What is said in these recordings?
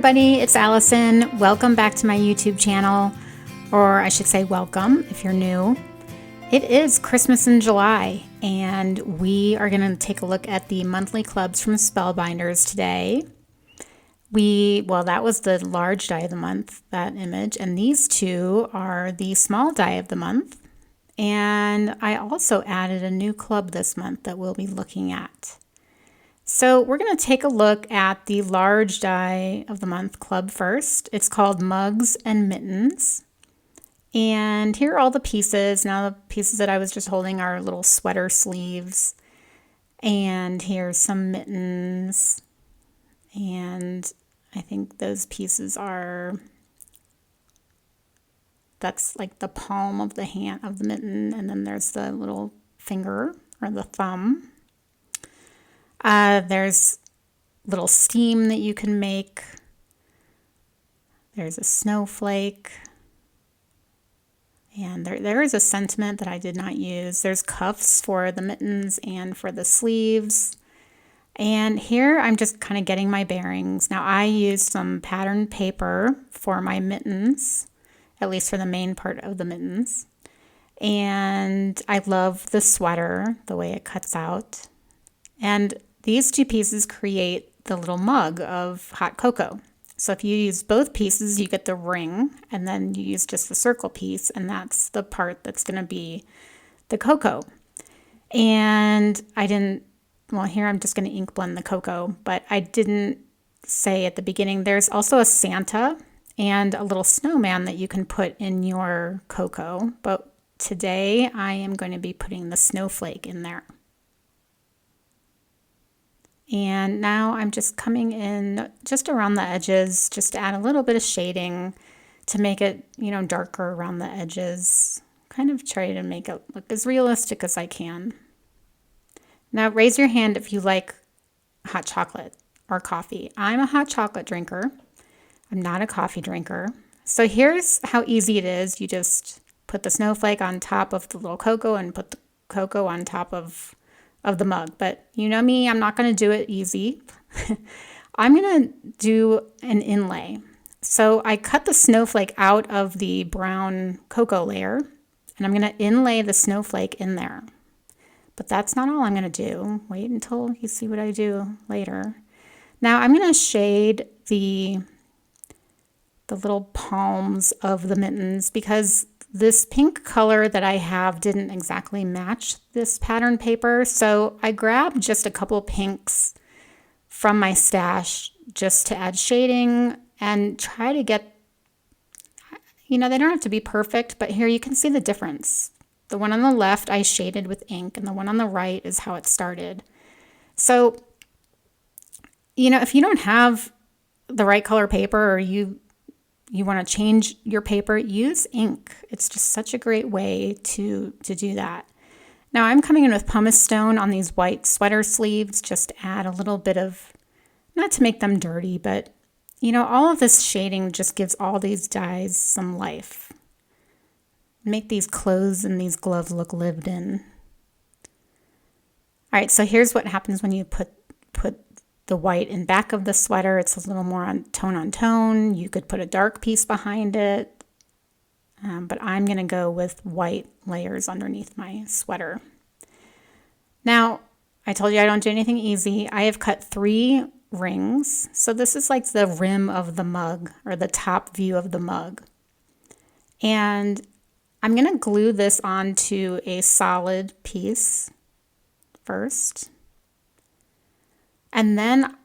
everybody, it's Allison. Welcome back to my YouTube channel, or I should say welcome if you're new. It is Christmas in July, and we are going to take a look at the monthly clubs from Spellbinders today. That was the large die of the month, that image, and these two are the small die of the month. And I also added a new club this month that we'll be looking at. So we're going to take a look at the large die of the month club first. It's called Mugs and Mittens. And here are all the pieces. Now the pieces that I was just holding are little sweater sleeves. And here's some mittens. And I think those pieces that's like the palm of the hand of the mitten. And then there's the little finger or the thumb. There's little steam that you can make. There's a snowflake. And there is a sentiment that I did not use. There's cuffs for the mittens and for the sleeves. And here I'm just kind of getting my bearings. Now I used some patterned paper for my mittens, at least for the main part of the mittens. And I love the sweater, the way it cuts out. And these two pieces create the little mug of hot cocoa. So if you use both pieces, you get the ring, and then you use just the circle piece, and that's the part that's going to be the cocoa. And here I'm just going to ink blend the cocoa, but I didn't say at the beginning, there's also a Santa and a little snowman that you can put in your cocoa. But today I am going to be putting the snowflake in there. And now I'm just coming in just around the edges, just to add a little bit of shading to make it, darker around the edges. Kind of try to make it look as realistic as I can. Now raise your hand if you like hot chocolate or coffee. I'm a hot chocolate drinker. I'm not a coffee drinker. So here's how easy it is. You just put the snowflake on top of the little cocoa and put the cocoa on top of the mug. But you know me, I'm not going to do it easy. I'm going to do an inlay. So I cut the snowflake out of the brown cocoa layer, and I'm going to inlay the snowflake in there. But that's not all I'm going to do. Wait until you see what I do later. Now I'm going to shade the little palms of the mittens because this pink color that I have didn't exactly match this pattern paper, so I grabbed just a couple pinks from my stash just to add shading and try to get, they don't have to be perfect, but here you can see the difference. The one on the left I shaded with ink, and the one on the right is how it started. So, if you don't have the right color paper or you want to change your paper, use ink. It's just such a great way to do that. Now I'm coming in with pumice stone on these white sweater sleeves, just to add a little bit of, not to make them dirty, but all of this shading just gives all these dies some life. Make these clothes and these gloves look lived in. All right, so here's what happens when you put the white in back of the sweater. It's a little more on tone. You could put a dark piece behind it, but I'm going to go with white layers underneath my sweater. Now, I told you I don't do anything easy. I have cut 3 rings. So this is like the rim of the mug, or the top view of the mug. And I'm going to glue this onto a solid piece first. And then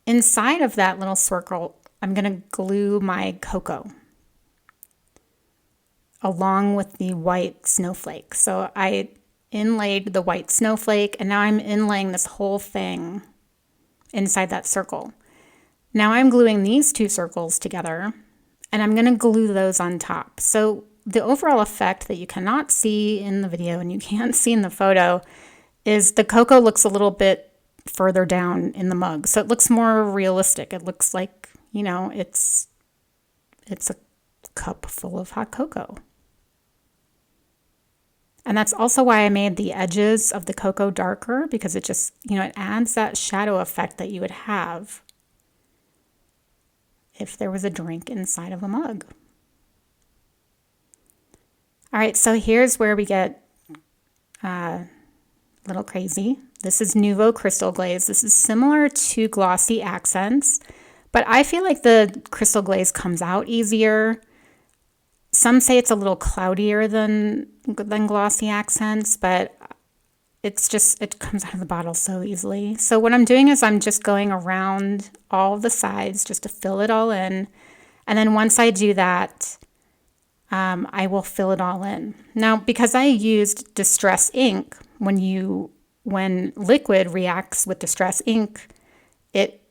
inside of that little circle, I'm going to glue my cocoa along with the white snowflake. So I inlaid the white snowflake, and now I'm inlaying this whole thing inside that circle. Now I'm gluing these 2 circles together, and I'm going to glue those on top. So the overall effect that you cannot see in the video and you can't see in the photo is the cocoa looks a little bit further down in the mug, so it looks more realistic. It looks like it's a cup full of hot cocoa. And that's also why I made the edges of the cocoa darker, because it just it adds that shadow effect that you would have if there was a drink inside of a mug. All right, so here's where we get a little crazy. This is Nuvo Crystal Glaze. This is similar to Glossy Accents, but I feel like the Crystal Glaze comes out easier. Some say it's a little cloudier than Glossy Accents, but it comes out of the bottle so easily. So what I'm doing is I'm just going around all the sides just to fill it all in. And then once I do that, I will fill it all in. Now, because I used Distress ink, when liquid reacts with Distress ink, it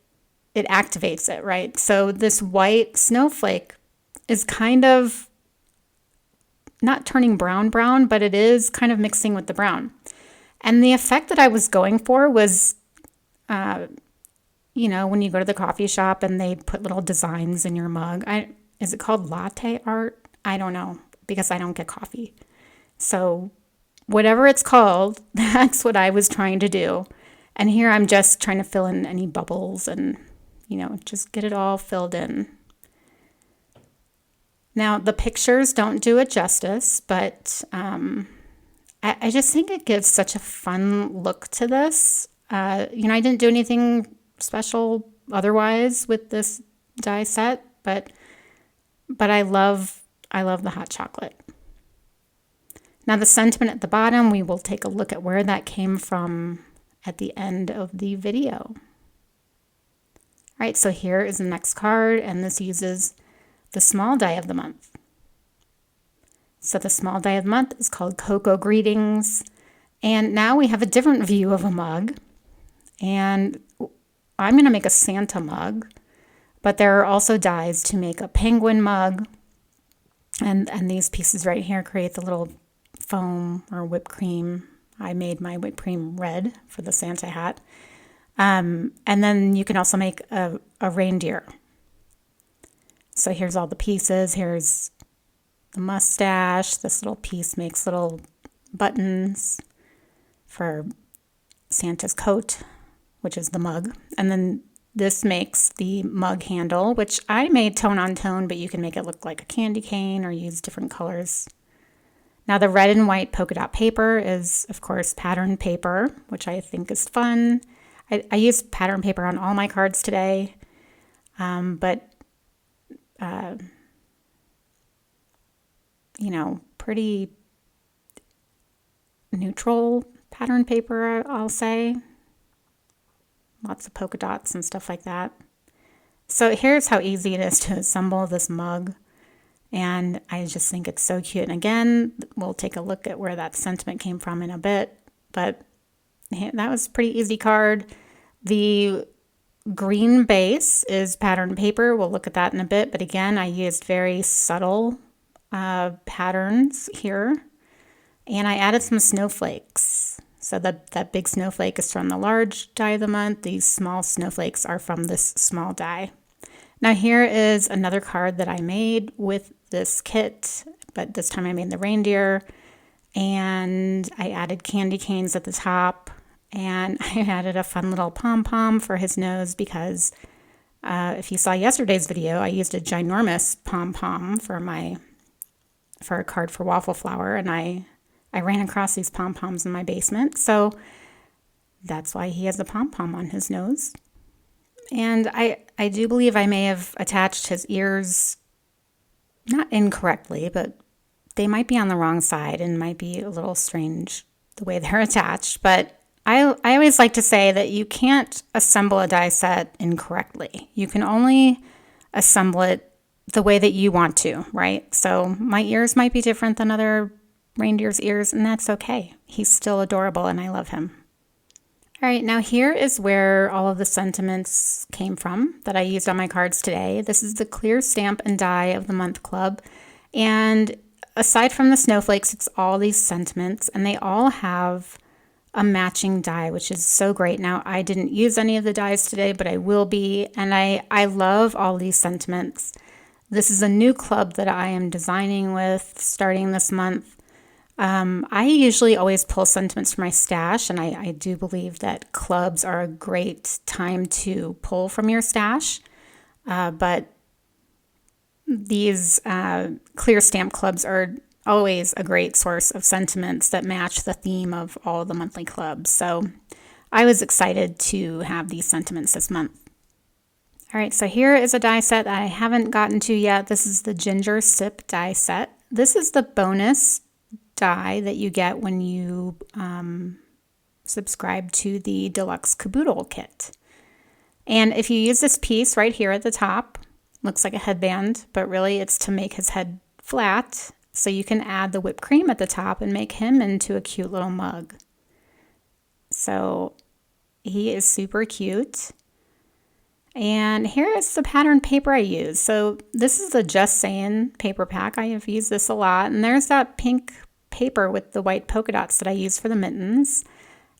activates it, right? So this white snowflake is kind of not turning brown, but it is kind of mixing with the brown. And the effect that I was going for was, when you go to the coffee shop and they put little designs in your mug. Is it called latte art? I don't know, because I don't get coffee. So whatever it's called, that's what I was trying to do. And here I'm just trying to fill in any bubbles and, just get it all filled in. Now, the pictures don't do it justice, but I just think it gives such a fun look to this. I didn't do anything special otherwise with this die set, but I love the hot chocolate. Now the sentiment at the bottom, we will take a look at where that came from at the end of the video. All right, so here is the next card, and this uses the small die of the month. So the small die of the month is called Cocoa Greetings. And now we have a different view of a mug. And I'm going to make a Santa mug, but there are also dies to make a penguin mug. And these pieces right here create the little foam or whipped cream. I made my whipped cream red for the Santa hat. And then you can also make a reindeer. So here's all the pieces. Here's the mustache. This little piece makes little buttons for Santa's coat, which is the mug. And then this makes the mug handle, which I made tone on tone, but you can make it look like a candy cane or use different colors. Now the red and white polka dot paper is, of course, pattern paper, which I think is fun. I used pattern paper on all my cards today, but pretty neutral pattern paper, I'll say. Lots of polka dots and stuff like that. So here's how easy it is to assemble this mug. And I just think it's so cute. And again, we'll take a look at where that sentiment came from in a bit. But that was a pretty easy card. The green base is pattern paper. We'll look at that in a bit. But again, I used very subtle patterns here. And I added some snowflakes. So that big snowflake is from the large die of the month. These small snowflakes are from this small die. Now here is another card that I made with this kit, but this time I made the reindeer. And I added candy canes at the top. And I added a fun little pom-pom for his nose because if you saw yesterday's video, I used a ginormous pom-pom for a card for waffle flour, and I ran across these pom-poms in my basement, so that's why he has a pom-pom on his nose. And I do believe I may have attached his ears, not incorrectly, but they might be on the wrong side and might be a little strange the way they're attached. But I always like to say that you can't assemble a die set incorrectly. You can only assemble it the way that you want to, right? So my ears might be different than other reindeer's ears, and that's okay. He's still adorable, and I love him. All right, now here is where all of the sentiments came from that I used on my cards today. This is the Clear Stamp and Die of the Month Club. And aside from the snowflakes, it's all these sentiments, and they all have a matching die, which is so great. Now, I didn't use any of the dies today, but I will be, and I love all these sentiments. This is a new club that I am designing with starting this month. I usually always pull sentiments from my stash, and I do believe that clubs are a great time to pull from your stash. But these clear stamp clubs are always a great source of sentiments that match the theme of all the monthly clubs. So I was excited to have these sentiments this month. All right, so here is a die set that I haven't gotten to yet. This is the Ginger Sip die set. This is the bonus die that you get when you subscribe to the Deluxe Caboodle kit. And if you use this piece right here at the top, looks like a headband, but really it's to make his head flat, so you can add the whipped cream at the top and make him into a cute little mug. So he is super cute. And here is the pattern paper I use. So this is the Just Sayin paper pack. I have used this a lot. And there's that pink paper with the white polka dots that I use for the mittens.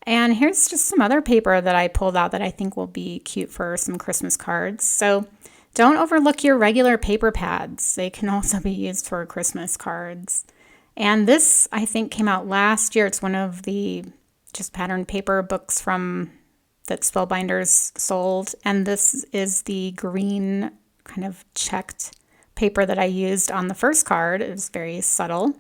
And here's just some other paper that I pulled out that I think will be cute for some Christmas cards. So don't overlook your regular paper pads. They can also be used for Christmas cards. And this, I think, came out last year. It's one of the just pattern paper books from that Spellbinders sold. And this is the green kind of checked paper that I used on the first card. It was very subtle.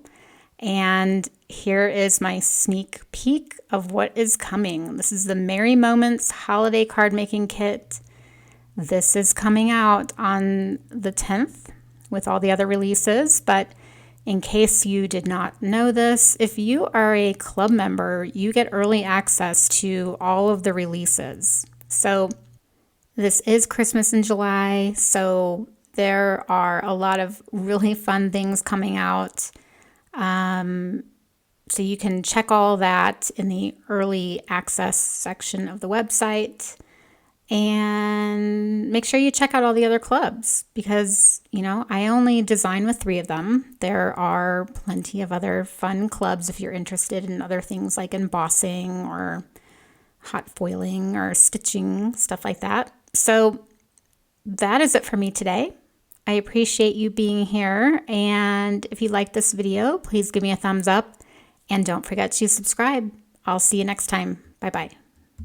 And here is my sneak peek of what is coming. This is the Merry Moments Holiday Card Making Kit. This is coming out on the 10th with all the other releases, but in case you did not know this, if you are a club member, you get early access to all of the releases. So this is Christmas in July, so there are a lot of really fun things coming out. So you can check all that in the early access section of the website. And make sure you check out all the other clubs because, you know, I only design with 3 of them. There are plenty of other fun clubs if you're interested in other things like embossing or hot foiling or stitching, stuff like that. So that is it for me today. I appreciate you being here. And if you like this video, please give me a thumbs up and don't forget to subscribe. I'll see you next time. Bye-bye.